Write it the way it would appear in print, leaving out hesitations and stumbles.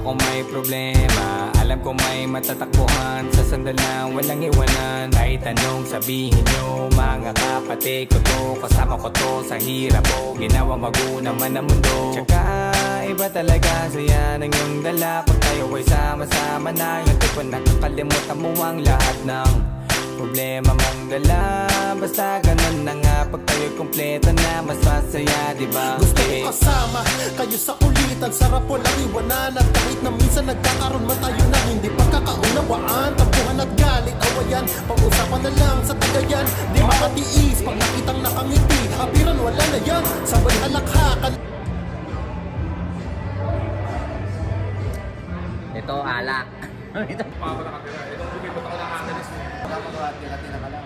ako may problema, alam ko may matatakbuhan sa sandalang walang iwanan. Kahit anong sabihin nyo, mga kapatid ko to, kasama ko to sa hirap ko, ginawa magunang man ang mundo. Tsaka iba talaga saya ng iyong dala pag tayo ay sama-sama na. Yung tipo nakakalimutan mo ang lahat ng problema mong dala. Basta ganun na nga, pag tayo'y kumpleto na, mas masaya, diba? Gusto ko kasama kayo sa kulitan, sarap walang iwanan. At kahit na minsan nagkakaroon man tayo na hindi pagkakaunawaan, tampuhan at galit, awayan, pag-usapan na lang sa tagayan. Di makatiis pag nakitang nakangiti, habiran wala na yan, sabay halakhakan. Ito, alak. Ito. Ito, bumibot ako ng Angeles. Wala mo ba, tira-tira ka lang.